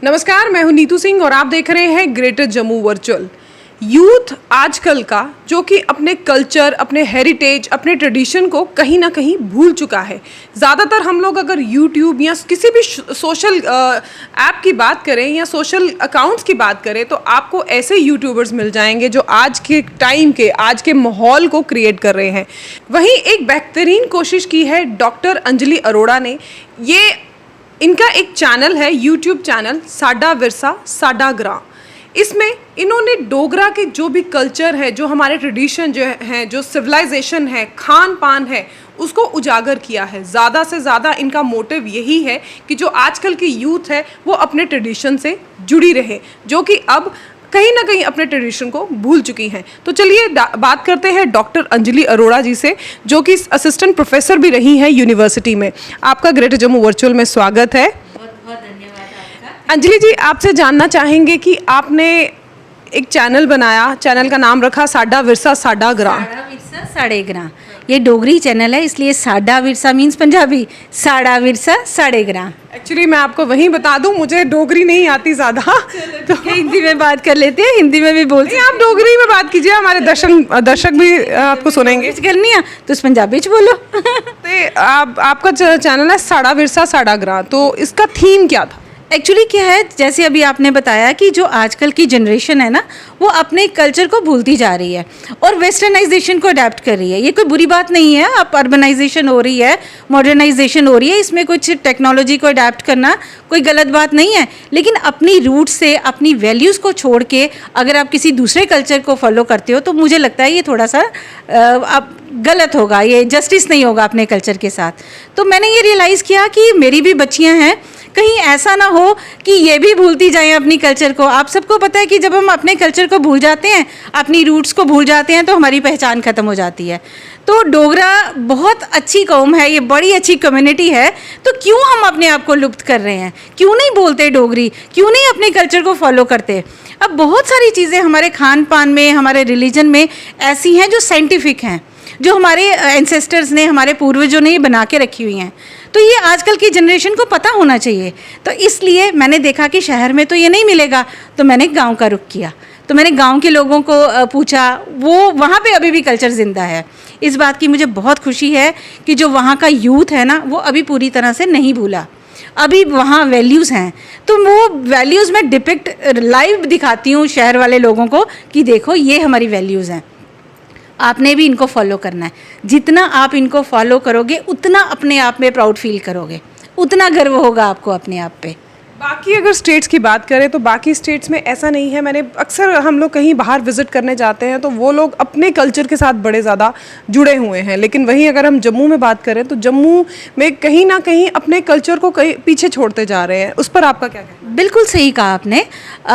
नमस्कार, मैं हूं नीतू सिंह और आप देख रहे हैं ग्रेटर जम्मू वर्चुअल। यूथ आजकल का जो कि अपने कल्चर, अपने हेरिटेज, अपने ट्रेडिशन को कहीं ना कहीं भूल चुका है। ज़्यादातर हम लोग अगर यूट्यूब या किसी भी सोशल ऐप की बात करें या सोशल अकाउंट्स की बात करें तो आपको ऐसे यूट्यूबर्स मिल जाएंगे जो आज के टाइम के, आज के माहौल को क्रिएट कर रहे हैं। वहीं एक बेहतरीन कोशिश की है डॉक्टर अंजलि अरोड़ा ने। ये इनका एक चैनल है, यूट्यूब चैनल साडा विरसा साडा ग्रां। इसमें इन्होंने डोगरा के जो भी कल्चर है, जो हमारे ट्रेडिशन जो है, जो सिविलाइजेशन है, खान पान है, उसको उजागर किया है। ज़्यादा से ज़्यादा इनका मोटिव यही है कि जो आजकल की यूथ है वो अपने ट्रेडिशन से जुड़ी रहे, जो कि अब कहीं ना कहीं अपने ट्रेडिशन को भूल चुकी हैं। तो चलिए बात करते हैं डॉक्टर अंजलि अरोड़ा जी से, जो कि असिस्टेंट प्रोफेसर भी रही हैं यूनिवर्सिटी में। आपका ग्रेटर जम्मू वर्चुअल में स्वागत है। बहुत बहुत धन्यवाद आपका। अंजलि जी, आपसे जानना चाहेंगे कि आपने एक चैनल बनाया, चैनल का नाम रखा साडा विरसा साडा ग्रां। साडा विरसा साडे ग्रां, ये डोगरी चैनल है, इसलिए साडा विरसा मीन्स पंजाबी, साडा विरसा साडे ग्रां। एक्चुअली मैं आपको वहीं बता दूं, मुझे डोगरी नहीं आती ज़्यादा, तो हिंदी में बात कर लेते हैं, हिंदी में भी बोल नहीं, आप डोगरी में बात कीजिए, हमारे दर्शक भी आपको सुनेंगे। करनी है तो पंजाबी च बोलो। तो आपका चैनल है साडा विरसा साडा ग्रां, तो इसका थीम क्या था? एक्चुअली क्या है, जैसे अभी आपने बताया कि जो आजकल की जनरेशन है ना, वो अपने कल्चर को भूलती जा रही है और वेस्टर्नाइजेशन को अडेप्ट कर रही है। ये कोई बुरी बात नहीं है, अब अर्बनाइजेशन हो रही है, मॉडर्नाइजेशन हो रही है, इसमें कुछ टेक्नोलॉजी को अडेप्ट करना कोई गलत बात नहीं है। लेकिन अपनी रूट से, अपनी वैल्यूज़ को छोड़ के अगर आप किसी दूसरे कल्चर को फॉलो करते हो तो मुझे लगता है ये थोड़ा सा आप गलत होगा, ये जस्टिस नहीं होगा अपने कल्चर के साथ। तो मैंने ये रियलाइज़ किया कि मेरी भी बच्चियाँ हैं, कहीं ऐसा ना हो कि ये भी भूलती जाएं अपनी कल्चर को। आप सबको पता है कि जब हम अपने कल्चर को भूल जाते हैं, अपनी रूट्स को भूल जाते हैं, तो हमारी पहचान ख़त्म हो जाती है। तो डोगरा बहुत अच्छी कौम है, ये बड़ी अच्छी कम्युनिटी है, तो क्यों हम अपने आप को लुप्त कर रहे हैं? क्यों नहीं बोलते डोगरी? क्यों नहीं अपने कल्चर को फॉलो करते? अब बहुत सारी चीज़ें हमारे खान पान में, हमारे रिलीजन में ऐसी हैं जो साइंटिफिक हैं, जो हमारे एंसेस्टर्स ने, हमारे पूर्वजों ने ये बना के रखी हुई हैं। तो ये आजकल की जनरेशन को पता होना चाहिए। तो इसलिए मैंने देखा कि शहर में तो ये नहीं मिलेगा, तो मैंने गांव का रुख किया। तो मैंने गांव के लोगों को पूछा, वो वहाँ पे अभी भी कल्चर ज़िंदा है। इस बात की मुझे बहुत खुशी है कि जो वहाँ का यूथ है ना, वो अभी पूरी तरह से नहीं भूला, अभी वहाँ वैल्यूज़ हैं। तो वो वैल्यूज़ मैं डिपिक्ट लाइव दिखाती हूँ शहर वाले लोगों को कि देखो ये हमारी वैल्यूज़ हैं, आपने भी इनको फॉलो करना है। जितना आप इनको फॉलो करोगे उतना अपने आप में प्राउड फील करोगे, उतना गर्व होगा आपको अपने आप पे। बाकी अगर स्टेट्स की बात करें तो बाकी स्टेट्स में ऐसा नहीं है। मैंने अक्सर, हम लोग कहीं बाहर विजिट करने जाते हैं तो वो लोग अपने कल्चर के साथ बड़े ज़्यादा जुड़े हुए हैं, लेकिन वहीं अगर हम जम्मू में बात करें तो जम्मू में कहीं ना कहीं अपने कल्चर को कहीं पीछे छोड़ते जा रहे हैं। उस पर आपका क्या कहना है? बिल्कुल सही कहा आपने।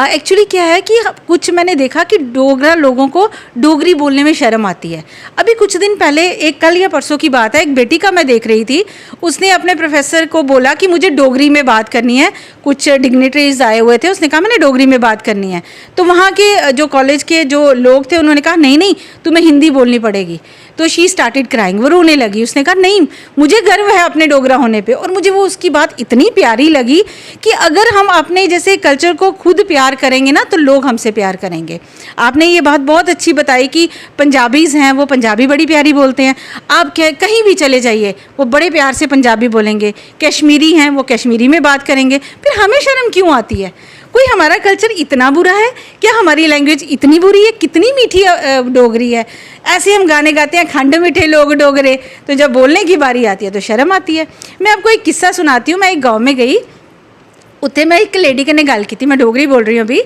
एक्चुअली क्या है कि कुछ मैंने देखा कि डोगरा लोगों को डोगरी बोलने में शर्म आती है। अभी कुछ दिन पहले, एक कल या परसों की बात है, एक बेटी का मैं देख रही थी, उसने अपने प्रोफेसर को बोला कि मुझे डोगरी में बात करनी है। कुछ डिग्निटरीज आए हुए थे, उसने कहा मैंने डोगरी में बात करनी है। तो वहाँ के जो कॉलेज के जो लोग थे उन्होंने कहा नहीं नहीं, तुम्हें हिंदी बोलनी पड़ेगी। तो शी स्टार्टेड क्राइंग, वो रोने लगी। उसने कहा नहीं, मुझे गर्व है अपने डोगरा होने पे। और मुझे वो उसकी बात इतनी प्यारी लगी कि अगर हम अपने जैसे कल्चर को खुद प्यार करेंगे ना, तो लोग हमसे प्यार करेंगे। आपने ये बात बहुत अच्छी बताई कि पंजाबीज़ हैं, वो पंजाबी बड़ी प्यारी बोलते हैं। आप कहीं भी चले जाइए, वो बड़े प्यार से पंजाबी बोलेंगे। कश्मीरी हैं, वो कश्मीरी में बात करेंगे। फिर हमें शर्म क्यों आती है? कोई हमारा कल्चर इतना बुरा है क्या? हमारी लैंग्वेज इतनी बुरी है? कितनी मीठी डोगरी है। ऐसे हम गाने गाते हैं, खंड मीठे लोग डोगरे, तो जब बोलने की बारी आती है तो शर्म आती है। मैं आपको एक किस्सा सुनाती हूँ। मैं एक गांव में गई, उत्थे मैं एक लेडी कन्नै गल की, मैं डोगरी बोल रही हूँ अभी।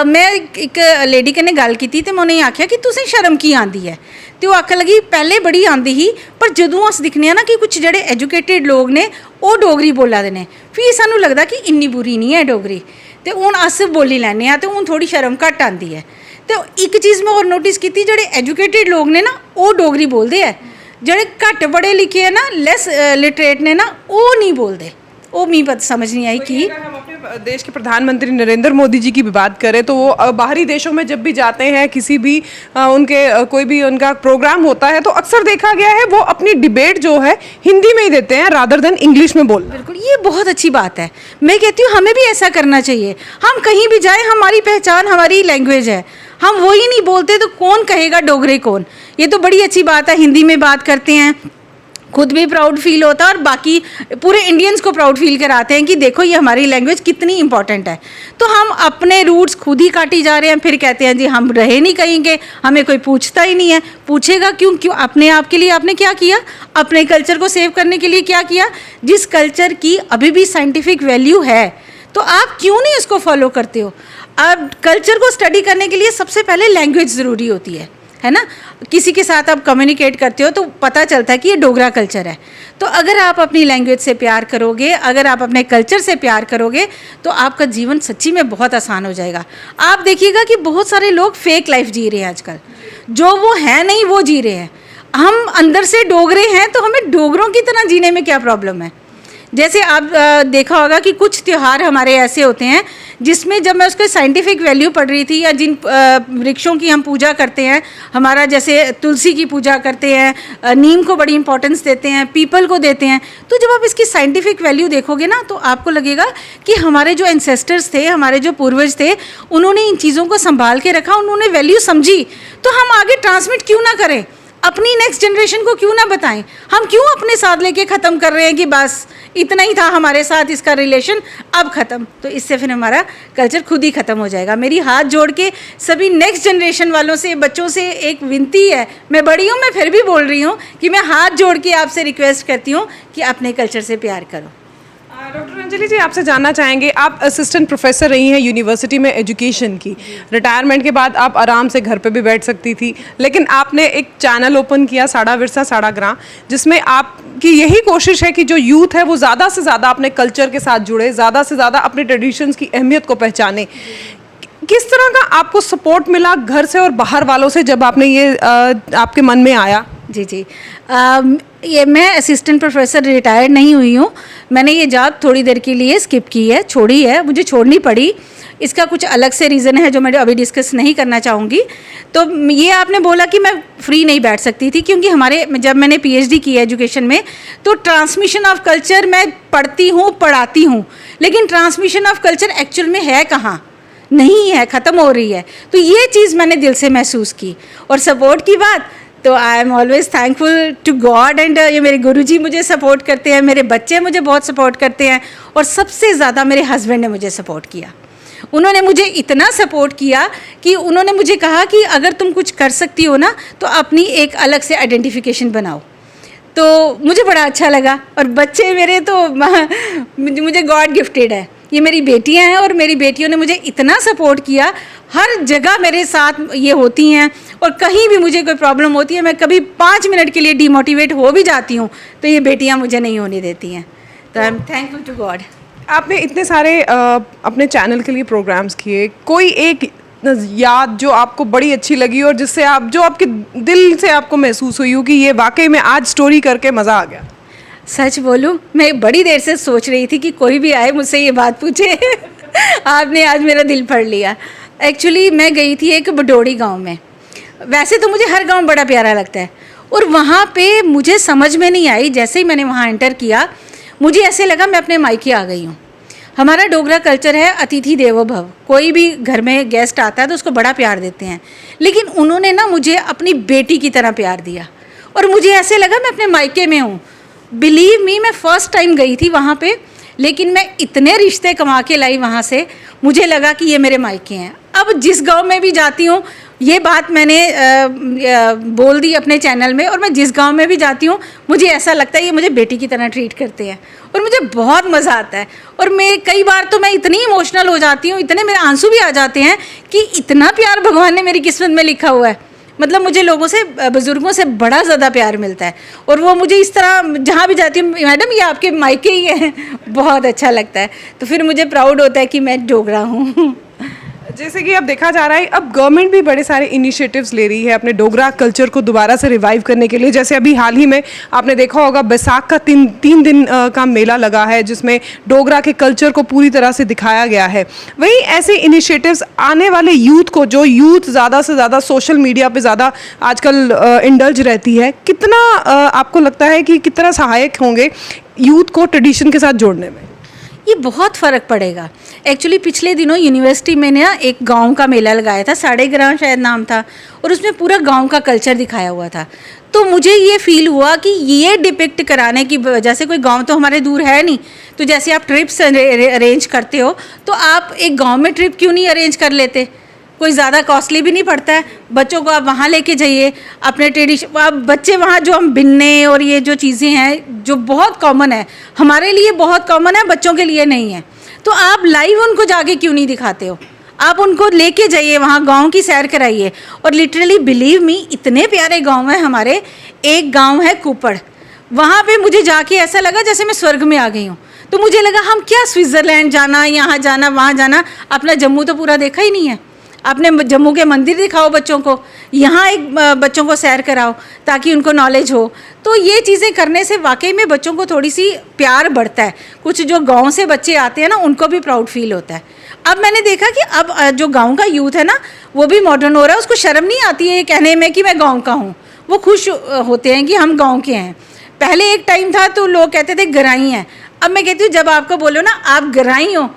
मैं एक लेडी कन्नै गल की तो मैं उन्हें आख्या कि तुसें शर्म की आंदी है? तो वो आखन लगी पहले बड़ी आंदी ही, पर जदों अस दिखने ना कि कुछ जेह्ड़े एजुकेटेड लोग ने वो डोगरी बोला दे ने, फ्ही सानूं लगदा कि इन्नी बुरी नहीं है डोगरी, तो हुण अस बोली लैने आ, तो हुण थोड़ी शर्म घट आंदी है। तो एक चीज़ मैं और नोटिस की, जेह्ड़े एजुकेटेड लोग ने ना वो डोगरी बोलते हैं, जेह्ड़े घट पढ़े लिखे है ना, लैस लिटरेट ने ना, वो नहीं बोलते, वो मी समझ नहीं आई कि अगर हम अपने देश के प्रधानमंत्री नरेंद्र मोदी जी की भी बात करें तो वो बाहरी देशों में जब भी जाते हैं, किसी भी कोई भी उनका प्रोग्राम होता है, तो अक्सर देखा गया है वो अपनी डिबेट जो है हिंदी में ही देते हैं रादर देन इंग्लिश में बोलना। बिल्कुल, ये बहुत अच्छी बात है। मैं कहती हूँ हमें भी ऐसा करना चाहिए। हम कहीं भी जाएं, हमारी पहचान हमारी लैंग्वेज है, हम वो ही नहीं बोलते तो कौन कहेगा डोगरे कौन। ये तो बड़ी अच्छी बात है, हिंदी में बात करते हैं, खुद भी प्राउड फील होता है और बाकी पूरे इंडियंस को प्राउड फील कराते हैं कि देखो ये हमारी लैंग्वेज कितनी इंपॉर्टेंट है। तो हम अपने रूट्स खुद ही काटी जा रहे हैं, फिर कहते हैं जी हम रहे नहीं कहीं के, हमें कोई पूछता ही नहीं है। पूछेगा क्यों? अपने आप के लिए आपने क्या किया, अपने कल्चर को सेव करने के लिए क्या किया? जिस कल्चर की अभी भी साइंटिफिक वैल्यू है तो आप क्यों नहीं उसको फॉलो करते हो? अब कल्चर को स्टडी करने के लिए सबसे पहले लैंग्वेज ज़रूरी होती है ना। किसी के साथ आप कम्युनिकेट करते हो तो पता चलता है कि ये डोगरा कल्चर है। तो अगर आप अपनी लैंग्वेज से प्यार करोगे, अगर आप अपने कल्चर से प्यार करोगे तो आपका जीवन सच्ची में बहुत आसान हो जाएगा। आप देखिएगा कि बहुत सारे लोग फेक लाइफ जी रहे हैं आजकल, जो वो है नहीं वो जी रहे हैं। हम अंदर से डोगरे हैं तो हमें डोगरों की तरह जीने में क्या प्रॉब्लम है? जैसे आप देखा होगा कि कुछ त्यौहार हमारे ऐसे होते हैं जिसमें जब मैं उसके साइंटिफिक वैल्यू पढ़ रही थी, या जिन वृक्षों की हम पूजा करते हैं, हमारा जैसे तुलसी की पूजा करते हैं, नीम को बड़ी इंपॉर्टेंस देते हैं, पीपल को देते हैं, तो जब आप इसकी साइंटिफिक वैल्यू देखोगे ना तो आपको लगेगा कि हमारे जो एंसेस्टर्स थे, हमारे जो पूर्वज थे, उन्होंने इन चीज़ों को संभाल के रखा, उन्होंने वैल्यू समझी। तो हम आगे ट्रांसमिट क्यों ना करें, अपनी नेक्स्ट जनरेशन को क्यों ना बताएं? हम क्यों अपने साथ लेके ख़त्म कर रहे हैं कि बस इतना ही था हमारे साथ, इसका रिलेशन अब ख़त्म? तो इससे फिर हमारा कल्चर खुद ही ख़त्म हो जाएगा। मेरी हाथ जोड़ के सभी नेक्स्ट जनरेशन वालों से, बच्चों से एक विनती है, मैं बड़ी हूँ, मैं फिर भी बोल रही हूँ कि मैं हाथ जोड़ के आपसे रिक्वेस्ट करती हूँ कि अपने कल्चर से प्यार करो। डॉक्टर अंजलि जी, आपसे जानना चाहेंगे, आप असिस्टेंट प्रोफेसर रही हैं यूनिवर्सिटी में एजुकेशन की। रिटायरमेंट के बाद आप आराम से घर पे भी बैठ सकती थी, लेकिन आपने एक चैनल ओपन किया, साड़ा विरसा साड़ा ग्रां, जिसमें आपकी यही कोशिश है कि जो यूथ है वो ज़्यादा से ज़्यादा अपने कल्चर के साथ जुड़े, ज़्यादा से ज़्यादा अपने ट्रेडिशंस की अहमियत को पहचाने। किस तरह का आपको सपोर्ट मिला घर से और बाहर वालों से जब आपने ये आपके मन में आया? जी, ये मैं असिस्टेंट प्रोफेसर रिटायर्ड नहीं हुई हूँ। मैंने ये जॉब थोड़ी देर के लिए स्किप की है, छोड़ी है, मुझे छोड़नी पड़ी। इसका कुछ अलग से रीज़न है जो मैं अभी डिस्कस नहीं करना चाहूँगी। तो ये आपने बोला कि मैं फ्री नहीं बैठ सकती थी, क्योंकि जब मैंने पीएचडी की है एजुकेशन में, तो ट्रांसमिशन ऑफ कल्चर मैं पढ़ती हूँ, पढ़ाती हूँ, लेकिन ट्रांसमिशन ऑफ कल्चर एक्चुअल में है कहाँ? नहीं है, ख़त्म हो रही है। तो ये चीज़ मैंने दिल से महसूस की। और सपोर्ट की बात, तो I am always thankful to God and ये मेरे गुरुजी मुझे सपोर्ट करते हैं, मेरे बच्चे मुझे बहुत सपोर्ट करते हैं, और सबसे ज़्यादा मेरे हस्बैंड ने मुझे सपोर्ट किया। उन्होंने मुझे इतना सपोर्ट किया कि उन्होंने मुझे कहा कि अगर तुम कुछ कर सकती हो ना तो अपनी एक अलग से आइडेंटिफिकेशन बनाओ। तो मुझे बड़ा अच्छा लगा। और बच्चे मेरे तो मुझे गॉड गिफ्टेड है। ये मेरी बेटियां हैं और मेरी बेटियों ने मुझे इतना सपोर्ट किया, हर जगह मेरे साथ ये होती हैं, और कहीं भी मुझे कोई प्रॉब्लम होती है, मैं कभी 5 मिनट के लिए डिमोटिवेट हो भी जाती हूँ तो ये बेटियां मुझे नहीं होने देती हैं। तो I am thankful to God. आपने इतने सारे अपने चैनल के लिए प्रोग्राम्स किए, कोई एक याद जो आपको बड़ी अच्छी लगी और जिससे जो आपके दिल से आपको महसूस हुई हो कि ये वाकई में आज स्टोरी करके मज़ा आ गया? सच बोलूं, मैं बड़ी देर से सोच रही थी कि कोई भी आए मुझसे ये बात पूछे। आपने आज मेरा दिल पढ़ लिया। एक्चुअली मैं गई थी एक बडोड़ी गांव में। वैसे तो मुझे हर गांव बड़ा प्यारा लगता है, और वहाँ पे मुझे समझ में नहीं आई, जैसे ही मैंने वहाँ एंटर किया मुझे ऐसे लगा मैं अपने मायके आ गई हूँ। हमारा डोगरा कल्चर है अतिथि देवो भव, कोई भी घर में गेस्ट आता है तो उसको बड़ा प्यार देते हैं, लेकिन उन्होंने ना मुझे अपनी बेटी की तरह प्यार दिया, और मुझे ऐसे लगा मैं अपने मायके में हूँ। बिलीव मी, मैं फ़र्स्ट टाइम गई थी वहाँ पे, लेकिन मैं इतने रिश्ते कमा के लाई वहाँ से, मुझे लगा कि ये मेरे मायके हैं। अब जिस गांव में भी जाती हूँ, ये बात मैंने बोल दी अपने चैनल में, और मैं जिस गांव में भी जाती हूँ मुझे ऐसा लगता है ये मुझे बेटी की तरह ट्रीट करते हैं, और मुझे बहुत मज़ा आता है। और मैं कई बार तो मैं इतनी इमोशनल हो जाती हूँ, इतने मेरे आंसू भी आ जाते हैं कि इतना प्यार भगवान ने मेरी किस्मत में लिखा हुआ है। मतलब मुझे लोगों से, बुज़ुर्गों से बड़ा ज़्यादा प्यार मिलता है, और वो मुझे इस तरह जहाँ भी जाती हूँ, मैडम ये आपके मायके ही हैं, बहुत अच्छा लगता है। तो फिर मुझे प्राउड होता है कि मैं डोगरा हूँ। जैसे कि अब देखा जा रहा है अब गवर्नमेंट भी बड़े सारे इनिशिएटिव्स ले रही है अपने डोगरा कल्चर को दोबारा से रिवाइव करने के लिए। जैसे अभी हाल ही में आपने देखा होगा बैसाख का तीन दिन का मेला लगा है जिसमें डोगरा के कल्चर को पूरी तरह से दिखाया गया है। वहीं ऐसे इनिशिएटिव्स आने वाले यूथ को, जो यूथ ज़्यादा से ज़्यादा सोशल मीडिया पे ज़्यादा आजकल इंडल्ज रहती है, कितना आपको लगता है कि कितना सहायक होंगे यूथ को ट्रेडिशन के साथ जोड़ने में? ये बहुत फ़र्क पड़ेगा। एक्चुअली पिछले दिनों यूनिवर्सिटी में ना एक गांव का मेला लगाया था, साढ़े ग्राम शायद नाम था, और उसमें पूरा गांव का कल्चर दिखाया हुआ था। तो मुझे ये फील हुआ कि ये डिपिक्ट कराने की वजह से, कोई गांव तो हमारे दूर है नहीं, तो जैसे आप ट्रिप्स अरेंज करते हो तो आप एक गांव में ट्रिप क्यों नहीं अरेंज कर लेते? कोई ज़्यादा कॉस्टली भी नहीं पड़ता है, बच्चों को आप वहाँ लेके जाइए, अपने ट्रेडिशन, आप बच्चे वहाँ जो हम बिन्ने और ये जो चीज़ें हैं जो बहुत कॉमन है, हमारे लिए बहुत कॉमन है, बच्चों के लिए नहीं है, तो आप लाइव उनको जाके क्यों नहीं दिखाते हो? आप उनको लेके जाइए, वहाँ गांव की सैर कराइए। और लिटरली बिलीव मी, इतने प्यारे गांव हैं हमारे। एक गांव है कुपड़, वहाँ पे मुझे जाके ऐसा लगा जैसे मैं स्वर्ग में आ गई हूँ। तो मुझे लगा हम क्या स्विट्ज़रलैंड जाना, यहाँ जाना, वहाँ जाना, अपना जम्मू तो पूरा देखा ही नहीं है। आपने जम्मू के मंदिर दिखाओ बच्चों को, यहाँ एक बच्चों को सैर कराओ ताकि उनको नॉलेज हो। तो ये चीज़ें करने से वाकई में बच्चों को थोड़ी सी प्यार बढ़ता है। कुछ जो गांव से बच्चे आते हैं ना, उनको भी प्राउड फील होता है। अब मैंने देखा कि अब जो गांव का यूथ है ना, वो भी मॉडर्न हो रहा है, उसको शर्म नहीं आती है ये कहने में कि मैं गाँव का हूँ। वो खुश होते हैं कि हम गाँव के हैं। पहले एक टाइम था तो लोग कहते थे गराई हैं, अब मैं कहती हूँ जब आपको बोलो ना आप गराई हो,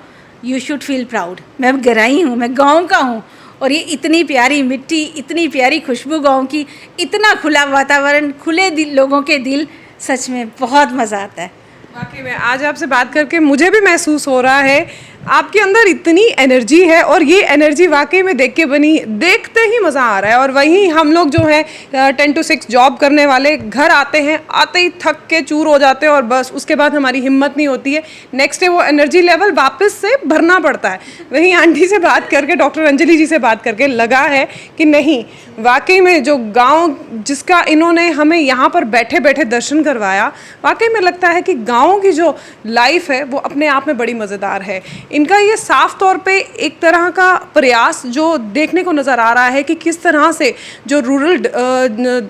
यू शुड फील प्राउड, मैं गराई हूँ, मैं गाँव का हूँ। और ये इतनी प्यारी मिट्टी, इतनी प्यारी खुशबू गाँव की, इतना खुला वातावरण, खुले दिल लोगों के दिल, सच में बहुत मज़ा आता है। वाकई में आज आपसे बात करके मुझे भी महसूस हो रहा है आपके अंदर इतनी एनर्जी है, और ये एनर्जी वाकई में देखते ही मज़ा आ रहा है। और वहीं हम लोग जो है 10 to 6 जॉब करने वाले घर आते हैं, आते ही थक के चूर हो जाते हैं और बस उसके बाद हमारी हिम्मत नहीं होती है, नेक्स्ट डे वो एनर्जी लेवल वापस से भरना पड़ता है। वहीं आंटी से बात करके, डॉक्टर अंजलि जी से बात करके लगा है कि नहीं, वाकई में जो गाँव जिसका इन्होंने हमें यहाँ पर बैठे बैठे दर्शन करवाया, वाकई में लगता है कि गाँव की जो लाइफ है वो अपने आप में बड़ी मज़ेदार है। इनका ये साफ तौर पे एक तरह का प्रयास जो देखने को नज़र आ रहा है कि किस तरह से जो रूरल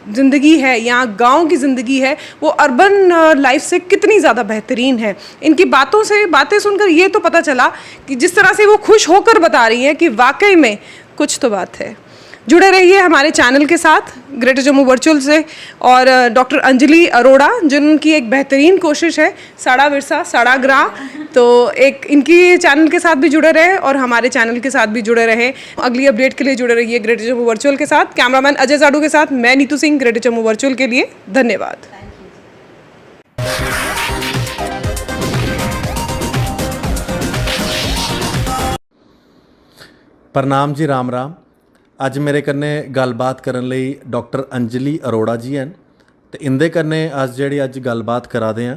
ज़िंदगी है या गांव की ज़िंदगी है वो अर्बन लाइफ से कितनी ज़्यादा बेहतरीन है। इनकी बातें सुनकर ये तो पता चला कि जिस तरह से वो खुश होकर बता रही हैं कि वाकई में कुछ तो बात है। जुड़े रहिए हमारे चैनल के साथ ग्रेटर जम्मू वर्चुअल से, और डॉक्टर अंजलि अरोड़ा जिनकी एक बेहतरीन कोशिश है साड़ा विरसा साड़ा ग्रा, तो एक इनकी चैनल के साथ भी जुड़े रहे और हमारे चैनल के साथ भी जुड़े रहे। अगली अपडेट के लिए जुड़े रहिए ग्रेटर जम्मू वर्चुअल के साथ। कैमरामैन अजय जाडू के साथ मैं नीतू सिंह, ग्रेटर जम्मू वर्चुअल के लिए धन्यवाद। प्रणाम जी, राम राम। अज मेरे कन्ने गलबात करन लई डॉक्टर अंजलि अरोड़ा जी हैं, ते इंदे कन्ने अस जेह्ड़ी अज गलबात करा दे हैं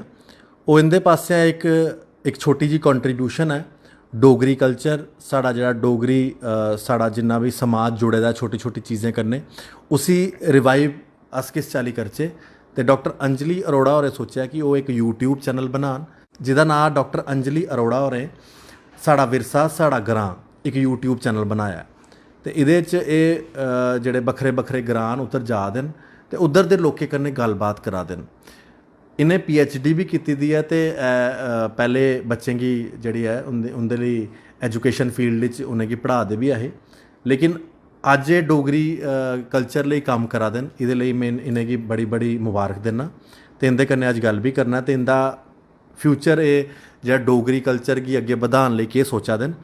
वो इंदे पासेआ एक छोटी जी कंट्रीब्यूशन है डोगरी कल्चर, साढ़ा जेह्ड़ा डोगरी साढ़ा जिन्ना भी समाज जुड़े दा छोटी छोटी चीज़ें कन्नै, उसी रिवाइव अस किस चाल्ली करचे। ते डॉक्टर अंजलि अरोड़ा होरें सोचेआ कि वो एक यूट्यूब चैनल बनान जिहदा नां डॉक्टर अंजलि अरोड़ा होरें साढ़ा विरसा साढ़ा ग्रां एक यूट्यूब चैनल बनाया। ते इहदे च एह् जेह्ड़े बक्खरे बक्खरे ग्रां न उद्धर जा दे न ते उद्धर दे लोकें कन्नै गल्लबात करा दे न। इन्हें PhD भी कीती दी है, ते पैह्ले बच्चें गी जेह्ड़ी है उंदे लेई एजुकेशन फील्ड च उनेंगी पढ़ा दे भी ऐ, लेकिन अज्ज एह् डोगरी कल्चर लेई कम्म करा दे न। इहदे लेई में इनेंगी बड़ी बड़ी मुबारक दिन्ना, ते इंदे कन्नै अज्ज गल्ल भी करना, ते इंदा फ्यूचर एह् जेह्ड़ा डोगरी कल्चर गी अग्गे बधाने लेई केह् सोचा दे न।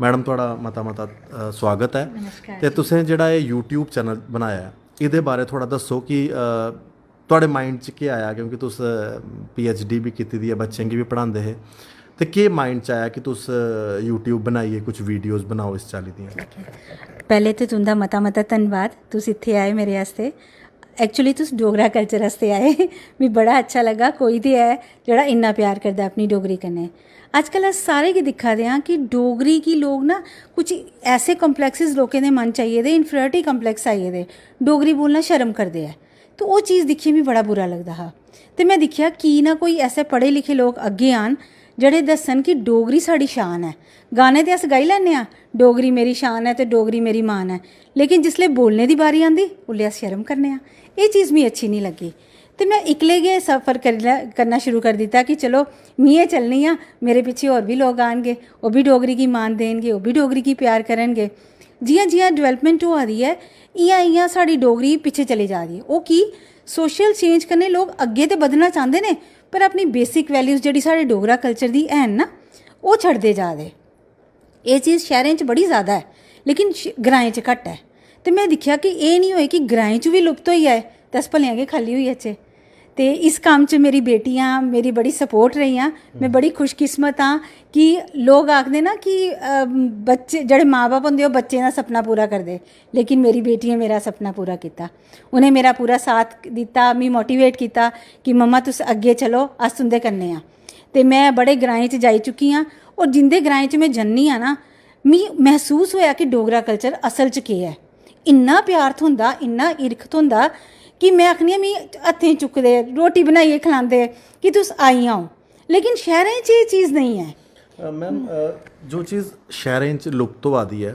मैडम थोड़ा मता स्वागत है। ते तुसें जेह्ड़ा एह् यूट्यूब चैनल बनाया है, एह्दे बारे थोड़ा दस्सो कि थोड़े माइंड च केह् आया, क्योंकि तुस PhD भी कीती दी है, बच्चें गी भी पढ़ांदे हे, ते केह् माइंड च आया कि तुस यूट्यूब बनाइए कुछ वीडियोस बनाओ इस चाल्ली दियां? पहले तो तुंदा मता धन्नवाद, तुस इत्थे आए मेरे आस्ते। एक्चुअली तुस डोगरा कल्चर आस्ते आए, मिगी बड़ा अच्छा लगा। कोई ते है जेह्ड़ा इन्ना प्यार करदा अपनी डोगरी कन्नै। अजकल अस सारे गै दिक्खा दे आं कि डोगरी गी लोग ना कुछ ऐसे कम्पलैक्सिस लोकें दे मन च आई गेदे, इन्फीरियरिटी कम्पलैक्स आई गेदे, डोगरी बोलना शर्म करदे ऐ। तो वो चीज़ दिक्खियै मिगी बड़ा बुरा लगदा हा। ते मैं दिक्खेआ कि ना कोई ऐसे पढ़े लिखे लोग अग्गे आन ਜਿਹੜੇ ਦੱਸਣ ਕਿ ਡੋਗਰੀ ਸਾਡੀ ਸ਼ਾਨ ਹੈ। ਗਾਣੇ ਤੇ ਅਸ ਗਾਈ ਲੈਂਦੇ ਆ डोगरी मेरी शान है तो डोगरी मेरी मान है, लेकिन जिसले बोलने की बारी आती उसले अस शर्म करने आ। ये चीज़ मी अच्छी नहीं लगी तो मैं इकले गए सफ़र करना शुरू कर दिता कि चलो मैं चलनी हाँ, मेरे पीछे और भी लोग आएंगे, वो भी डोगरी की मान देंगे, वो भी डोगरी की प्यार करेंगे। जियां जियां डेवलपमेंट हो रही है इयां इयां साड़ी डोगरी पीछे चली जा रही है। वो की सोशल चेंज करने लोग अगे तो बधना चाहते हैं पर अपनी बेसिक वैल्यूज़ जी साढ़े डोगरा कल्चर की है ना वो छड्डते जा रहे। ये चीज़ शहरों च बड़ी ज़्यादा है लेकिन ग्राएं च घट है। तो मैं देखा कि ये नहीं होए कि ग्राएं च भी लुप्त हो जाए तो अस भलियां के खाली होई जाचे। तो इस काम च मेरी बेटियां मेरी बड़ी सपोर्ट रही। मैं बड़ी खुशकिस्मत हाँ कि लोग आखते ना कि बच्चे जड़े माँ बाप होंगे बच्चे का सपना पूरा करते, लेकिन मेरी बेटियां मेरा सपना पूरा किया। उन्हें मेरा पूरा साथ दिता, मैं मोटिवेट किया कि मम्मा तुस अगे चलो अस तुंदे कन्ने आ। तो मैं बड़े ग्राएं च जाई चुकी हाँ और जिंदे ग्राएं च मैं जन्नी हाँ ना मी महसूस होया कि डोगरा कल्चर असल च केह् है। इन्ना प्यार थोंदा, इन्ना इरख थोंदा कि मैं आखनी मी हत्थें चुकदे रोटी बनाइए खिलांदे कि तुस आई आओ, लेकिन शहरें च ये चीज़ नहीं है। मैम जो चीज़ शहरें च लुप्त होआ दी है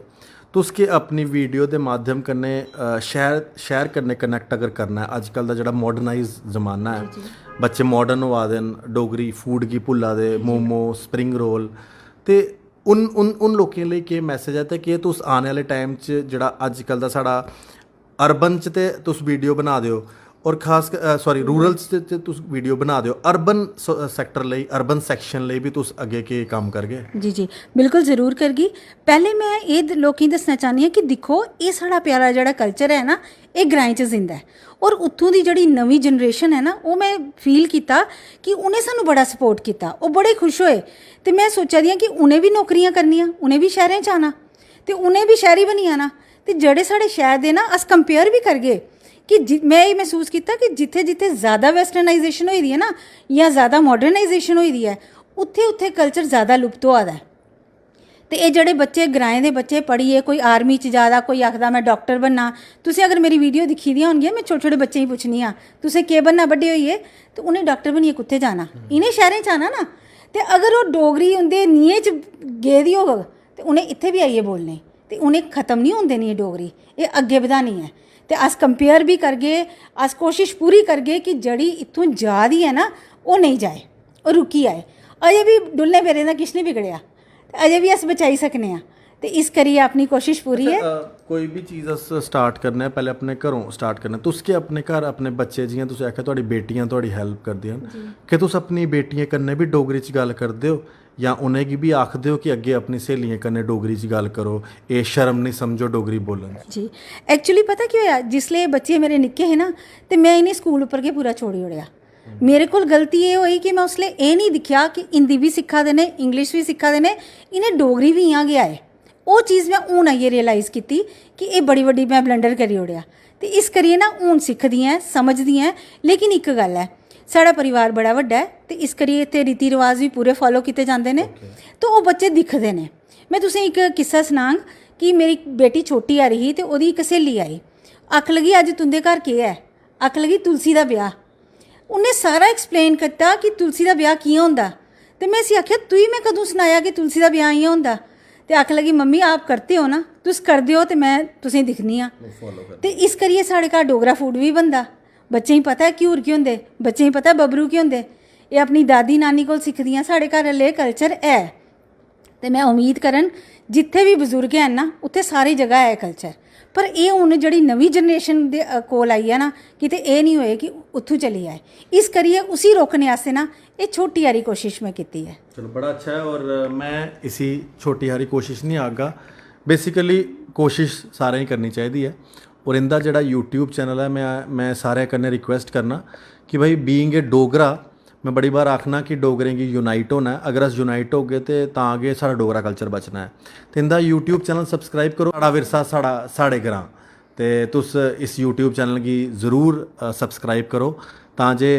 तो उसके अपनी वीडियो के माध्यम कन्नै शहर कन्नै कनैक्ट अगर करना है, अजकल का जो मॉडर्नाइज जमाना है, बच्चे मॉडर्न होआ दे न, डोगरी फूड की भुल्ला दे, मोमो स्प्रिंग रोल, तो उन लोगों लिए केह् मैसेज है तो कि तुस आने वाले टाइम च जेह्ड़ा अजकल दा साढ़ा अर्बन च ते तुस वीडियो बना दिओ और खास सॉरी रूरल च तुस वीडियो बना दिओ, अर्बन सैक्टर लई अर्बन सैक्शन लई भी तुस अगे के काम करगे? जी जी बिल्कुल ज़रूर करगी। पहले मैं ये लोगों दसना चाहनी हाँ कि दिखो ये साड़ा प्यारा जड़ा कल्चर है ना ये ग्राएं च जिंदा है और उत्थों की जड़ी नवी जनरेशन है ना वो मैं फील किया कि उन्हें सानू बड़ा सपोर्ट किया, वो बड़े खुश होए। तो मैं सोचा दी हाँ कि उन्हें भी नौकरियां करनियां, उन्हें भी शहरें च आना तो उन्हें भी शहरी बनी आना। तो जड़े साढ़े शहर दे ना अस कंपेयर भी करगे कि मैं ये महसूस किया कि जिथे जिथे ज़्यादा वैसटर्नाइजेशन हो है ना या ज़्यादा मॉडर्नाइजेशन हो है उत्थे उत्थे कल्चर ज़्यादा लुप्त होआ दा है। तो ये जड़े बच्चे ग्राएं दे बच्चे पढ़िए कोई आर्मी च जा, कोई आखदा मैं डॉक्टर बनना। तुसीं अगर मेरी वीडियो दिखी दियां होंगियां मैं छोटे छोटे बच्चे ही पुछनी हाँ तुसें केह् बनना बड्डे होइए, तो उन्हें डॉक्टर बनिए कुत्थे जाना, इन्हें शहरें च आना ना। तो अगर वो डोगरी उंदे नीए च गेदी होग तो उन्हें इत्थे भी आइए बोलने, तो उन्हें ख़त्म नहीं होन देनी डोगरी, ये अगे बधानी है। तो अस कंपेयर भी करगे, अस कोशिश पूरी करगे कि जड़ी इत्थों जा दी है ना वो नहीं जाए और रुकी आए। अजे भी डुलने फिरने का किश नहीं बिगड़िया, अजे भी अस बचाई सकने हैं। तो इस करिए अपनी कोशिश पूरी है। कोई भी चीज़ अस स्टार्ट करना है पहले अपने घरों स्टार्ट करना। तुस के अपने घर अपने बच्चे जियां तुसें आखेआ तुहाडी बेटियां तुहाडी हेल्प करदियां कि तुस अपनी बेटियां कन्नै भी डोगरी च गल्ल करदे हो या उ'नें गी भी आखदे हो कि अग्गे अपनी स्हेलियें कन्नै डोगरी च गल्ल करो, ये शर्म नहीं समझो डोगरी बोलन? जी एक्चुअली पता क्या होया, जिसले बच्चे मेरे निक्के है ना तो मैं इन्हें स्कूल उपर के पूरा छोड़ी ओड़िया। मेरे को गलती ये हुई कि मैं उसले ये नहीं दिखा कि हिंदी भी सिखा देने इंग्लिश भी सिखा देने, इन्हें डोगरी भी इं गया है। वो चीज़ मैं हूँ आइए रियलाइज़ की कि ये बड़ी बड़ी मैं ब्लंडर करी ओड़िया। तो इस करिए ना हूँ सिखदी हैं समझदी हैं। लेकिन एक गल है साड़ा परिवार बड़ा वड्डा है तो इस करिए इत्थे रीति रिवाज भी पूरे फॉलो किए जाते हैं। तो वो बच्चे दिखते हैं। मैं तुसें एक किस्सा सनांग कि मेरी बेटी छोटी आ रही तो वही एक सहेली आई, आख लगी अज तुंदे घर केह् है, आख लगी तुलसी का ब्याह। उन्हें सारा एक्सप्लेन किया कि तुलसी का ब्याह कियां होंदा। तो मैं इसी आख्या तुई मैं कदों सुनाया कि तुलसी का ब्याह इयां होंदा। तो आख लगी मम्मी आप करते हो ना, तुस करदे हो तो मैं तुसें दिखनी हाँ। तो इस करिए साढ़े घर डोगरा फूड भी बनदा। बच्चें ही पता है घ्यूर की होंदे, बच्चें ही पता है बबरू की होंदे, ये अपनी दादी नानी को सिखदियां। साढ़े घर हल्ले कल्चर है। तो मैं उम्मीद करन जिथे भी बजुर्ग हैं ना उत्थे सारी जगह है कल्चर। पर ये हुण जिहड़ी नवी जनरेशन दे कोल आई है ना किते ये नहीं होए कि उत्थों चली आए। इस करिए उसी रोकने वास्ते ना ये छोटी हारी कोशिश मैं की है। चलो बड़ा अच्छा है और मैं इसी छोटी हारी कोशिश नहीं आगा। बेसिकली कोशिश सारें ही करनी चाहिए है। और इंदा जड़ा यूट्यूब चैनल है मैं सारे कन्नै रिक्वेस्ट करना कि भाई बीइंग ए डोगरा मैं बड़ी बार आखना कि डोगरें गी यूनाइट होना है। अगर अस यूनाइट हो गए तो तां गै साढ़ा डोगरा कल्चर बचना है। तो इंदा यूट्यूब चैनल सबसक्राइब करो, साढ़ा विरसा साढ़े ग्रां। ते तुस इस यूट्यूब चैनल गी ज़रूर सबसक्राइब करो तां जे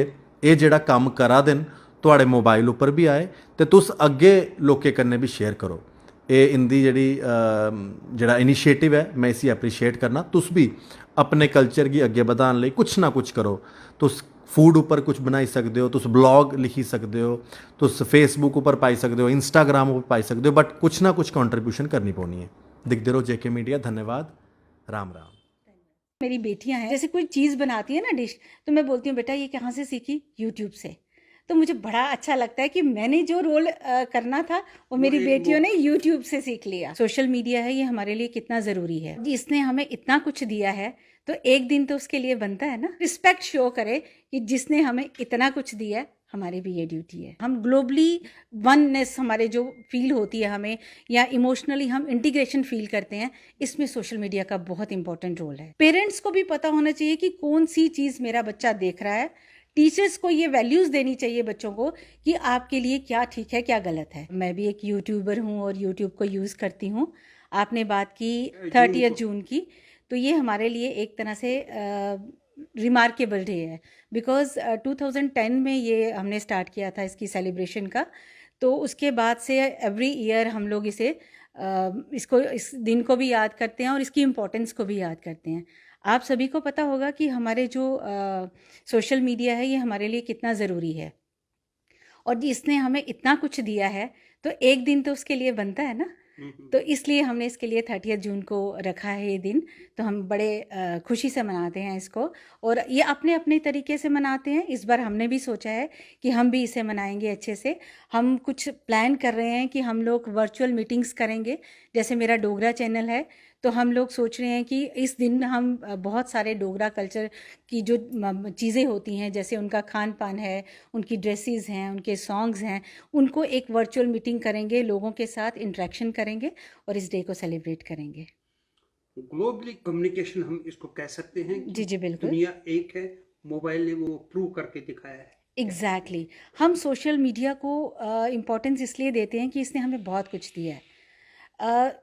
एह् जेह्ड़ा कम्म करा दे न तुहाड़े मोबाइल उप्पर भी आए ते तुस अग्गे लोकें कन्नै भी शेयर करो। ये इंदी जेह्ड़ा इनिशिएटिव है मैं इसी अप्रीशिएट करना। तुस भी अपने कल्चर गी अग्गे बधाने लई कुछ ना कुछ करो। तुस फूड उप्पर कुछ बनाई सकते हो, तुस ब्लॉग लिखी सकते हो, तुस फेसबुक उप्पर पाई सकते हो, इंस्टाग्राम उप्पर पाई सकते हो, बट कुछ ना कुछ कंट्रीब्यूशन करनी पौनी है। दिखते रहो जेके मीडिया। धन्यवाद। राम राम। मेरी बेटियां हैं, जैसे कोई चीज़ बनाती है ना डिश, तो मैं बोलती हूँ बेटा ये कहाँ से सीखी, यूट्यूब से। तो मुझे बड़ा अच्छा लगता है कि मैंने जो रोल करना था वो मेरी बेटियों ने यूट्यूब से सीख लिया। सोशल मीडिया है, ये हमारे लिए कितना ज़रूरी है। इसने हमें इतना कुछ दिया है, तो एक दिन तो उसके लिए बनता है ना, रिस्पेक्ट शो करे कि जिसने हमें इतना कुछ दिया है, हमारी भी ये ड्यूटी है। हम ग्लोबली वननेस हमारे जो फील होती है हमें, या इमोशनली हम इंटीग्रेशन फील करते हैं, इसमें सोशल मीडिया का बहुत इंपॉर्टेंट रोल है। पेरेंट्स को भी पता होना चाहिए कि कौन सी चीज़ मेरा बच्चा देख रहा है। टीचर्स को ये वैल्यूज़ देनी चाहिए बच्चों को कि आपके लिए क्या ठीक है, क्या गलत है। मैं भी एक यूट्यूबर हूँ और यूट्यूब को यूज़ करती हूँ। आपने बात की 30 जून की, तो ये हमारे लिए एक तरह से रिमार्केबल डे है, बिकॉज़ 2010 में ये हमने स्टार्ट किया था इसकी सेलिब्रेशन का। तो उसके बाद से एवरी ईयर हम लोग इस दिन को भी याद करते हैं और इसकी इम्पोर्टेंस को भी याद करते हैं। आप सभी को पता होगा कि हमारे जो सोशल मीडिया है, ये हमारे लिए कितना ज़रूरी है, और इसने हमें इतना कुछ दिया है, तो एक दिन तो उसके लिए बनता है ना। तो इसलिए हमने इसके लिए 30 जून को रखा है ये दिन। तो हम बड़े खुशी से मनाते हैं इसको, और ये अपने अपने तरीके से मनाते हैं। इस बार हमने भी सोचा है कि हम भी इसे मनाएंगे अच्छे से। हम कुछ प्लान कर रहे हैं कि हम लोग वर्चुअल मीटिंग्स करेंगे। जैसे मेरा डोगरा चैनल है, तो हम लोग सोच रहे हैं कि इस दिन हम बहुत सारे डोगरा कल्चर की जो चीज़ें होती हैं, जैसे उनका खान पान है, उनकी ड्रेसेस हैं, उनके सॉन्ग्स हैं, उनको एक वर्चुअल मीटिंग करेंगे, लोगों के साथ इंटरेक्शन करेंगे और इस डे को सेलिब्रेट करेंगे। ग्लोबली कम्युनिकेशन हम इसको कह सकते हैं कि जी जी बिल्कुल, दुनिया एक है, मोबाइल ने वो प्रूव करके दिखाया है। एग्जैक्टली हम सोशल मीडिया को इम्पोर्टेंस इसलिए देते हैं कि इसने हमें बहुत कुछ दिया है।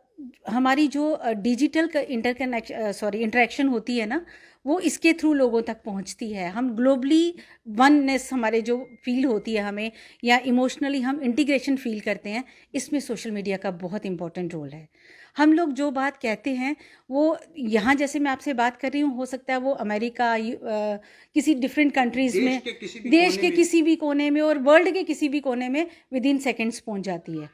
हमारी जो डिजिटल इंटरेक्शन होती है ना, वो इसके थ्रू लोगों तक पहुंचती है। हम ग्लोबली वननेस हमारे जो फील होती है हमें, या इमोशनली हम इंटीग्रेशन फील करते हैं, इसमें सोशल मीडिया का बहुत इंपॉर्टेंट रोल है। हम लोग जो बात कहते हैं वो यहाँ, जैसे मैं आपसे बात कर रही हूँ, हो सकता है वो अमेरिका, किसी डिफरेंट कंट्रीज़ में, देश के किसी भी कोने में और वर्ल्ड के किसी भी कोने में विद इन सेकेंड्स पहुँच जाती है।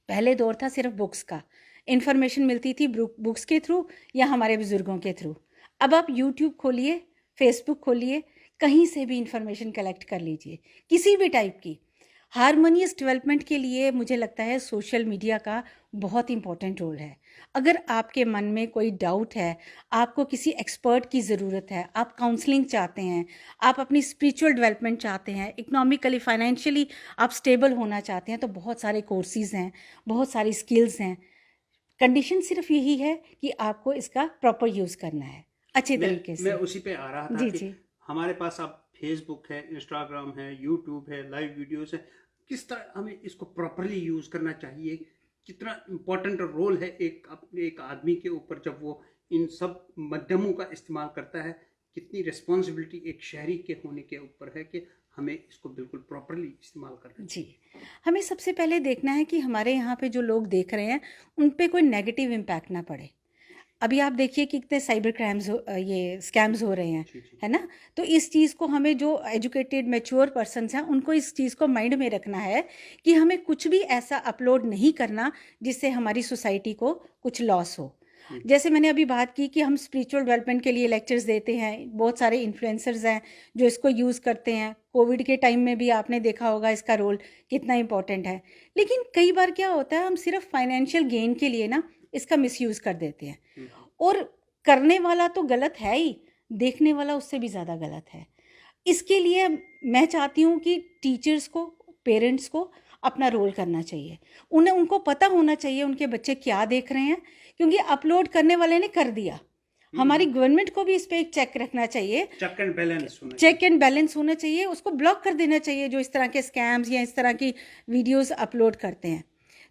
पहले दौर था सिर्फ बुक्स का, इन्फॉर्मेशन मिलती थी बुक्स के थ्रू या हमारे बुज़ुर्गों के थ्रू। अब आप यूट्यूब खोलिए, फेसबुक खोलिए, कहीं से भी इंफॉर्मेशन कलेक्ट कर लीजिए, किसी भी टाइप की। हारमोनियस डेवलपमेंट के लिए मुझे लगता है सोशल मीडिया का बहुत इंपॉर्टेंट रोल है। अगर आपके मन में कोई डाउट है, आपको किसी एक्सपर्ट की ज़रूरत है, आप काउंसलिंग चाहते हैं, आप अपनी स्पिरिचुअल डेवलपमेंट चाहते हैं, इकोनॉमिकली फाइनेंशियली आप स्टेबल होना चाहते हैं, तो बहुत सारे कोर्सेज़ हैं, बहुत सारी स्किल्स हैं। कंडीशन सिर्फ यही है कि आपको इसका प्रॉपर यूज़ करना है अच्छे तरीके से। मैं उसी पे आ रहा था जी कि जी, हमारे पास अब फेसबुक है, इंस्टाग्राम है, यूट्यूब है, लाइव वीडियोस है। किस तरह हमें इसको प्रॉपरली यूज करना चाहिए, कितना इम्पोर्टेंट रोल है एक आदमी के ऊपर जब वो इन सब माध्यमों का इस्तेमाल करता है, कितनी रिस्पॉन्सिबिलिटी एक शहरी के होने के ऊपर है कि हमें इसको बिल्कुल प्रॉपरली इस्तेमाल करना चाहिए। जी। हमें सबसे पहले देखना है कि हमारे यहाँ पे जो लोग देख रहे हैं उन पे कोई नेगेटिव इम्पैक्ट ना पड़े। अभी आप देखिए कि कितने साइबर क्राइम्स ये स्कैम्स हो रहे हैं, है ना। तो इस चीज़ को हमें, जो एजुकेटेड मैच्योर पर्सन्स हैं, उनको इस चीज़ को माइंड में रखना है कि हमें कुछ भी ऐसा अपलोड नहीं करना जिससे हमारी सोसाइटी को कुछ लॉस हो। जैसे मैंने अभी बात की कि हम स्पिरिचुअल डेवलपमेंट के लिए लेक्चर्स देते हैं, बहुत सारे इन्फ्लुएंसर्स हैं जो इसको यूज़ करते हैं। कोविड के टाइम में भी आपने देखा होगा इसका रोल कितना इम्पोर्टेंट है। लेकिन कई बार क्या होता है, हम सिर्फ फाइनेंशियल गेन के लिए ना इसका मिसयूज़ कर देते हैं, और करने वाला तो गलत है ही, देखने वाला उससे भी ज़्यादा गलत है। इसके लिए मैं चाहती हूँ कि टीचर्स को, पेरेंट्स को अपना रोल करना चाहिए। उनको पता होना चाहिए उनके बच्चे क्या देख रहे हैं, क्योंकि अपलोड करने वाले ने कर दिया। हमारी गवर्नमेंट को भी इस पर एक चेक रखना चाहिए, चेक एंड बैलेंस होना चाहिए। उसको ब्लॉक कर देना चाहिए जो इस तरह के स्कैम्स या इस तरह की वीडियोस अपलोड करते हैं।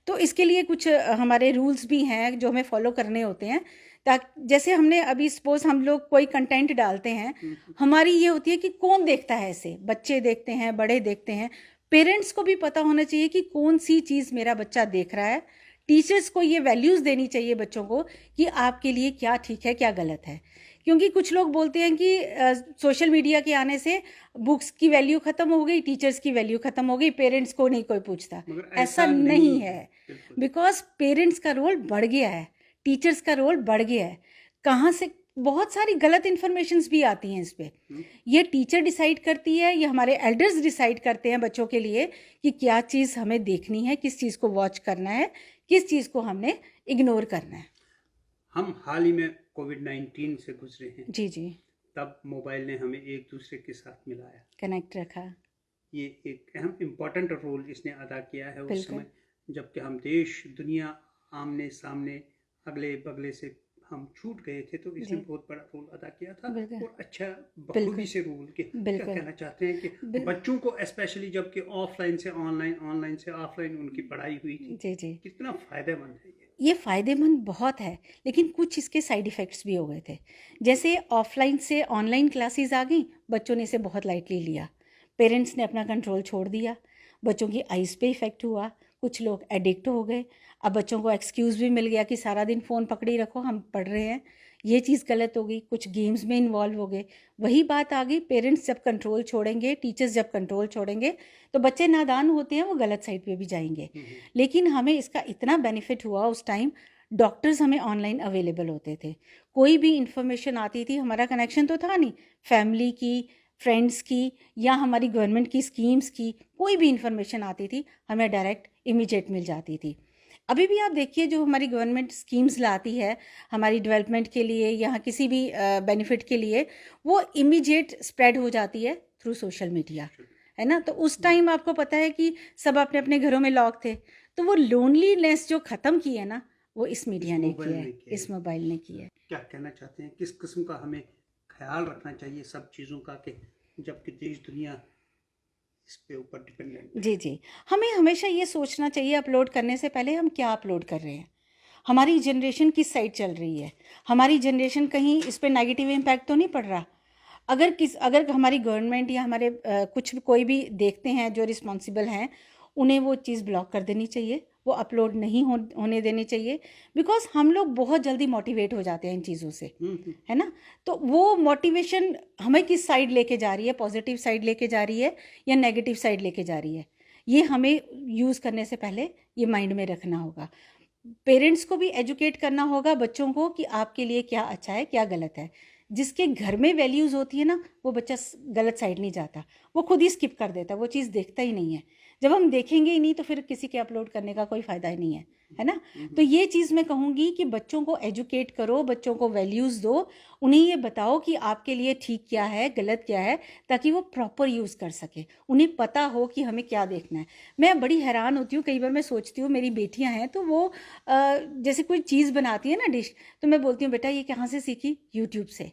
तो इसके लिए कुछ हमारे रूल्स भी हैं जो हमें फॉलो करने होते हैं, ताकि जैसे हमने अभी सपोज हम लोग कोई कंटेंट डालते हैं, हमारी ये होती है कि कौन देखता है इसे, बच्चे देखते हैं, बड़े देखते हैं। पेरेंट्स को भी पता होना चाहिए कि कौन सी चीज़ मेरा बच्चा देख रहा है। टीचर्स को ये वैल्यूज़ देनी चाहिए बच्चों को कि आपके लिए क्या ठीक है, क्या गलत है। क्योंकि कुछ लोग बोलते हैं कि सोशल मीडिया के आने से बुक्स की वैल्यू ख़त्म हो गई, टीचर्स की वैल्यू ख़त्म हो गई, पेरेंट्स को नहीं कोई पूछता। मगर ऐसा नहीं है, बिकॉज पेरेंट्स का रोल बढ़ गया है, टीचर्स का रोल बढ़ गया है। कहाँ से बहुत सारी गलत इन्फॉर्मेशंस भी आती हैं इस पे। ये टीचर डिसाइड करती है, ये हमारे एल्डर्स डिसाइड करते हैं बच्चों के लिए कि क्या चीज़ हमें देखनी है, किस चीज़ को वॉच करना है, किस चीज़ को हमने इग्नोर करना है। हम हाल ही में कोविड-19 से गुजरे हैं। जी जी, तब मोबाइल ने हमें एक दूसरे के साथ मिलाया, कनेक्ट रखा। ये एक अहम इम्पोर्टेंट रोल इसने अदा किया है उस बिल्कुल। समय, जबकि हम देश दुनिया आमने सामने अगले बगले से हम छूट गए थे, तो इसने जी। बहुत बड़ा रोल अदा किया था बिल्कुल। और अच्छा बिल्कुल। बखूबी से रोल के क्या बिल्कुल। कहना चाहते हैं कि बच्चों को स्पेशली जबकि ऑफलाइन से ऑनलाइन, ऑनलाइन से ऑफलाइन उनकी पढ़ाई हुई थी, जी जी, कितना फायदेमंद है ये फ़ायदेमंद बहुत है, लेकिन कुछ इसके साइड इफ़ेक्ट्स भी हो गए थे। जैसे ऑफलाइन से ऑनलाइन क्लासेस आ गई, बच्चों ने इसे बहुत लाइटली लिया, पेरेंट्स ने अपना कंट्रोल छोड़ दिया, बच्चों की आइज़ पे इफ़ेक्ट हुआ, कुछ लोग एडिक्ट हो गए। अब बच्चों को एक्सक्यूज़ भी मिल गया कि सारा दिन फ़ोन पकड़े ही रखो, हम पढ़ रहे हैं, ये चीज़ गलत हो गई। कुछ गेम्स में इन्वॉल्व हो गए। वही बात आ गई, पेरेंट्स जब कंट्रोल छोड़ेंगे, टीचर्स जब कंट्रोल छोड़ेंगे, तो बच्चे नादान होते हैं, वो गलत साइड पे भी जाएंगे। लेकिन हमें इसका इतना बेनिफिट हुआ उस टाइम, डॉक्टर्स हमें ऑनलाइन अवेलेबल होते थे, कोई भी इंफॉर्मेशन आती थी, हमारा कनेक्शन तो था नहीं, फैमिली की, फ्रेंड्स की या हमारी गवर्नमेंट की स्कीम्स की, कोई भी इंफॉर्मेशन आती थी हमें डायरेक्ट इमीडिएट मिल जाती थी। अभी भी आप देखिए जो हमारी गवर्नमेंट स्कीम्स लाती है हमारी डेवलपमेंट के लिए या किसी भी बेनिफिट के लिए, वो इमीडिएट स्प्रेड हो जाती है थ्रू सोशल मीडिया, है ना। तो उस टाइम आपको पता है कि सब अपने अपने घरों में लॉक थे, तो वो लोनलीनेस जो ख़त्म की है ना, वो इस मीडिया ने किया है, इस मोबाइल ने किया है। क्या कहना चाहते हैं, किस किस्म का हमें ख्याल रखना चाहिए सब चीज़ों का, कि जबकि देश दुनिया इसके ऊपर डिपेंडेंट है? जी जी, हमें हमेशा ये सोचना चाहिए अपलोड करने से पहले हम क्या अपलोड कर रहे हैं, हमारी जनरेशन किस साइड चल रही है, हमारी जनरेशन कहीं इस पे नेगेटिव इम्पैक्ट तो नहीं पड़ रहा। अगर हमारी गवर्नमेंट या हमारे कुछ कोई भी देखते हैं जो रिस्पॉन्सिबल हैं, उन्हें वो चीज़ ब्लॉक कर देनी चाहिए, वो अपलोड नहीं होने देनी चाहिए। बिकॉज हम लोग बहुत जल्दी मोटिवेट हो जाते हैं इन चीज़ों से, है ना। तो वो मोटिवेशन हमें किस साइड लेके जा रही है, पॉजिटिव साइड लेके जा रही है या नेगेटिव साइड लेके जा रही है, ये हमें यूज़ करने से पहले ये माइंड में रखना होगा। पेरेंट्स को भी एजुकेट करना होगा बच्चों को कि आपके लिए क्या अच्छा है क्या गलत है। जिसके घर में वैल्यूज़ होती है ना, वो बच्चा गलत साइड नहीं जाता, वो खुद ही स्किप कर देता है, वो चीज़ देखता ही नहीं है। जब हम देखेंगे ही नहीं तो फिर किसी के अपलोड करने का कोई फ़ायदा ही नहीं है ना। तो ये चीज़ मैं कहूँगी कि बच्चों को एजुकेट करो, बच्चों को वैल्यूज़ दो, उन्हें ये बताओ कि आपके लिए ठीक क्या है गलत क्या है, ताकि वो प्रॉपर यूज़ कर सके, उन्हें पता हो कि हमें क्या देखना है। मैं बड़ी हैरान होती हूँ, कई बार मैं सोचती हूँ, मेरी बेटियाँ हैं तो वो जैसे कोई चीज़ बनाती है ना डिश, तो मैं बोलती हूँ बेटा ये कहाँ से सीखी, यूट्यूब से।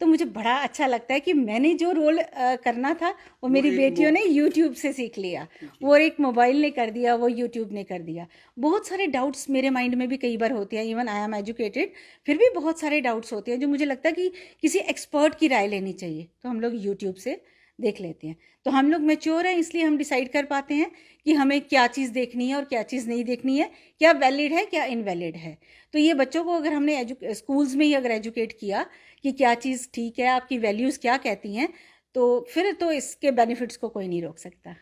तो मुझे बड़ा अच्छा लगता है कि मैंने जो रोल करना था वो मेरी बेटियों ने यूट्यूब से सीख लिया, वो एक मोबाइल ने कर दिया, वो यूट्यूब ने कर दिया। बहुत सारे डाउट्स मेरे माइंड में भी कई बार होते हैं, इवन आई एम एजुकेटेड, फिर भी बहुत सारे डाउट्स होते हैं जो मुझे लगता है कि किसी एक्सपर्ट की राय लेनी चाहिए, तो हम लोग यूट्यूब से देख लेते हैं। तो हम लोग मैच्योर हैं, इसलिए हम डिसाइड कर पाते हैं कि हमें क्या चीज़ देखनी है और क्या चीज़ नहीं देखनी है, क्या वैलिड है क्या इनवैलिड है। तो ये बच्चों को अगर हमने स्कूल्स में ही अगर एजुकेट किया कि क्या चीज़ ठीक है, आपकी वैल्यूज़ क्या कहती हैं, तो फिर तो इसके बेनिफिट्स को कोई नहीं रोक सकता।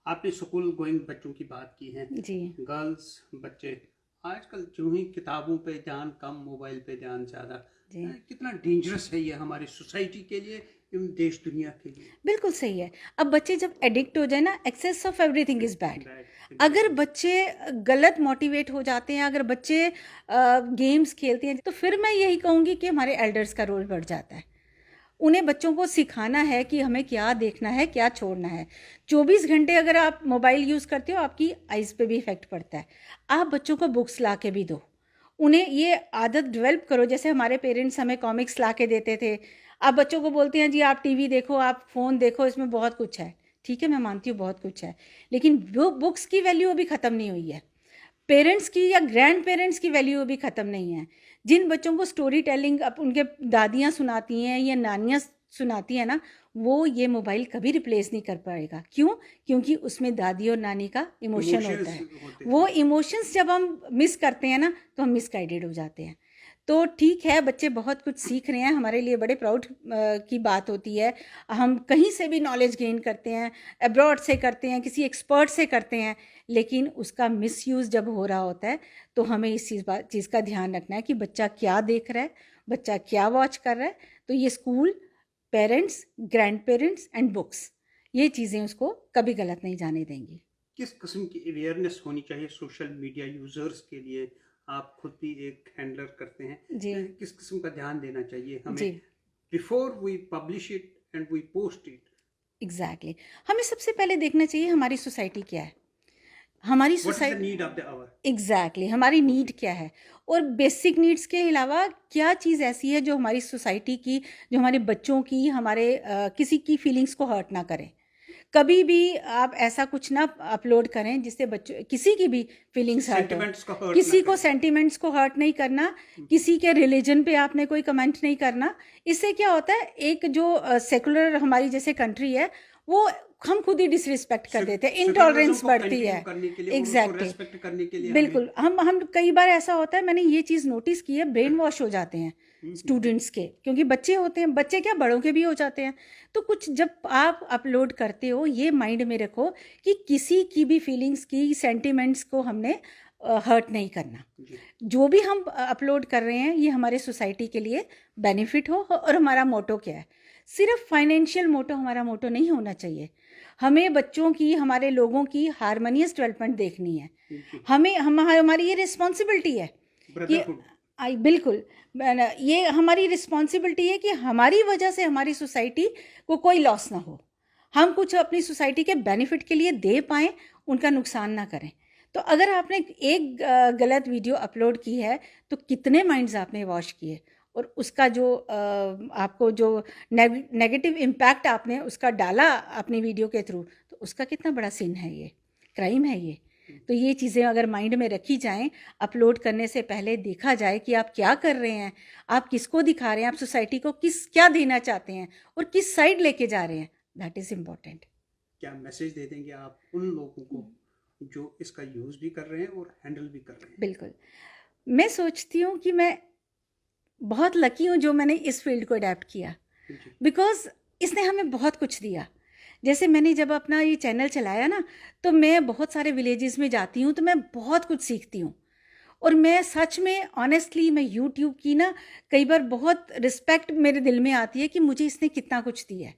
आपने स्कूल गोइंग बच्चों की बात की है, जी, गर्ल्स बच्चे आजकल जो ही किताबों पे ध्यान कम, मोबाइल पे ध्यान ज़्यादा, कितना डेंजरस है ये हमारी सोसाइटी के लिए एवं देश दुनिया के लिए। बिल्कुल सही है। अब बच्चे जब एडिक्ट हो जाए ना, excess of everything is bad. अगर बच्चे गलत मोटिवेट हो जाते हैं, अगर बच्चे गेम्स खेलते हैं, तो फिर मैं यही कहूँगी कि हमारे एल्डर्स का रोल बढ़ जाता है। उन्हें बच्चों को सिखाना है कि हमें क्या देखना है क्या छोड़ना है। 24 घंटे अगर आप मोबाइल यूज़ करते हो, आपकी आइज़ पे भी इफ़ेक्ट पड़ता है। आप बच्चों को बुक्स ला के भी दो, उन्हें ये आदत डेवलप करो। जैसे हमारे पेरेंट्स हमें कॉमिक्स ला के देते थे, आप बच्चों को बोलते हैं जी आप टीवी देखो, आप फ़ोन देखो, इसमें बहुत कुछ है। ठीक है, मैं मानती हूँ बहुत कुछ है, लेकिन वो बुक्स की वैल्यू अभी ख़त्म नहीं हुई है, पेरेंट्स की या ग्रैंड पेरेंट्स की वैल्यू अभी ख़त्म नहीं है। जिन बच्चों को स्टोरी टेलिंग अब उनके दादियाँ सुनाती हैं या नानियाँ सुनाती हैं ना, वो ये मोबाइल कभी रिप्लेस नहीं कर पाएगा। क्यों? क्योंकि उसमें दादी और नानी का इमोशन होता है। वो इमोशंस जब हम मिस करते हैं ना, तो हम मिसगाइडेड हो जाते हैं। तो ठीक है, बच्चे बहुत कुछ सीख रहे हैं, हमारे लिए बड़े प्राउड की बात होती है। हम कहीं से भी नॉलेज गेन करते हैं, अब्रॉड से करते हैं, किसी एक्सपर्ट से करते हैं, लेकिन उसका मिसयूज़ जब हो रहा होता है तो हमें इस चीज़ का ध्यान रखना है कि बच्चा क्या देख रहा है, बच्चा क्या वॉच कर रहा है। तो ये school, parents, grand parents and books, ये चीज़ें उसको कभी गलत नहीं जाने देंगी। किस किस्म की अवेयरनेस होनी चाहिए सोशल मीडिया यूजर्स के लिए? आप खुद भी एक हैंडलर करते हैं, जी। किस किस्म का ध्यान देना चाहिए जी। हमें before we publish it and we post it? Exactly हमें सबसे पहले देखना चाहिए हमारी सोसाइटी क्या है, हमारी what is the society need of the hour? Exactly हमारी नीड क्या है, और बेसिक नीड्स के अलावा क्या चीज़ ऐसी है जो हमारी सोसाइटी की, जो हमारे बच्चों की, हमारे किसी की फीलिंग्स को हर्ट ना करे। कभी भी आप ऐसा कुछ ना अपलोड करें जिससे बच्चों किसी की भी फीलिंग्स हर्ट हो, सेंटिमेंट्स को हर्ट किसी को सेंटिमेंट्स को हर्ट नहीं करना, किसी के रिलीजन पे आपने कोई कमेंट नहीं करना। इससे क्या होता है, एक जो सेकुलर हमारी जैसे कंट्री है वो हम खुद ही डिसरिस्पेक्ट कर देते हैं, इंटॉलरेंस बढ़ती है। एग्जैक्टली, रेस्पेक्ट करने के लिए बिल्कुल। हम कई बार ऐसा होता है, मैंने ये चीज़ नोटिस की है, ब्रेन वॉश हो जाते हैं स्टूडेंट्स के, क्योंकि बच्चे होते हैं, बच्चे क्या बड़ों के भी हो जाते हैं। तो कुछ जब आप अपलोड करते हो ये माइंड में रखो कि किसी की भी फीलिंग्स की, सेंटिमेंट्स को हमने हर्ट नहीं करना। जो भी हम अपलोड कर रहे हैं ये हमारे सोसाइटी के लिए बेनिफिट हो। और हमारा मोटो क्या है, सिर्फ फाइनेंशियल मोटो हमारा मोटो नहीं होना चाहिए। हमें बच्चों की, हमारे लोगों की हारमोनियस डेवलपमेंट देखनी है। हमारी ये रिस्पॉन्सिबिलिटी है कि बिल्कुल ये हमारी रिस्पॉन्सिबिलिटी है कि हमारी वजह से हमारी सोसाइटी को कोई लॉस ना हो, हम कुछ अपनी सोसाइटी के बेनिफिट के लिए दे पाएँ, उनका नुकसान ना करें। तो अगर आपने एक गलत वीडियो अपलोड की है तो कितने माइंड्स आपने वॉश किए, और उसका जो आपको जो नेगेटिव इम्पैक्ट आपने उसका डाला अपनी वीडियो के थ्रू, तो उसका कितना बड़ा सिन है, ये क्राइम है ये। तो ये चीज़ें अगर माइंड में रखी जाएं, अपलोड करने से पहले देखा जाए कि आप क्या कर रहे हैं, आप किसको दिखा रहे हैं, आप सोसाइटी को क्या देना चाहते हैं और किस साइड लेके जा रहे हैं, दैट इज़ इम्पॉर्टेंट। क्या मैसेज दे देंगे आप उन लोगों को जो इसका यूज़ भी कर रहे हैं और हैंडल भी कर रहे हैं? बिल्कुल, मैं सोचती हूँ कि मैं बहुत लकी हूँ जो मैंने इस फील्ड को अडेप्ट किया, बिकॉज इसने हमें बहुत कुछ दिया। जैसे मैंने जब अपना ये चैनल चलाया ना, तो मैं बहुत सारे विलेजेस में जाती हूँ तो मैं बहुत कुछ सीखती हूँ। और मैं सच में ऑनेस्टली मैं यूट्यूब की ना कई बार बहुत रिस्पेक्ट मेरे दिल में आती है कि मुझे इसने कितना कुछ दिया है।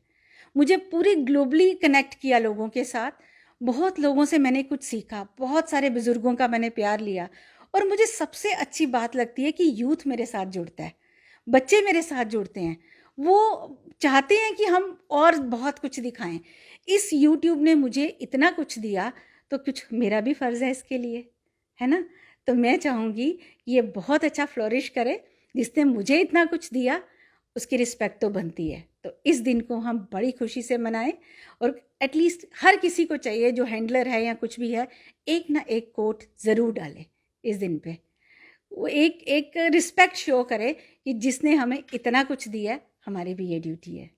मुझे पूरी ग्लोबली कनेक्ट किया लोगों के साथ, बहुत लोगों से मैंने कुछ सीखा, बहुत सारे बुज़ुर्गों का मैंने प्यार लिया। और मुझे सबसे अच्छी बात लगती है कि यूथ मेरे साथ जुड़ता है, बच्चे मेरे साथ जुड़ते हैं, वो चाहते हैं कि हम और बहुत कुछ दिखाएं। इस यूट्यूब ने मुझे इतना कुछ दिया तो कुछ मेरा भी फ़र्ज़ है इसके लिए, है ना। तो मैं चाहूँगी कि ये बहुत अच्छा फ्लोरिश करे, जिसने मुझे इतना कुछ दिया उसकी रिस्पेक्ट तो बनती है। तो इस दिन को हम बड़ी खुशी से मनाएं, और एटलीस्ट हर किसी को चाहिए जो हैंडलर है या कुछ भी है, एक ना एक कोट ज़रूर डाले इस दिन पे। वो एक रिस्पेक्ट शो करे कि जिसने हमें इतना कुछ दिया है, हमारी भी ये ड्यूटी है।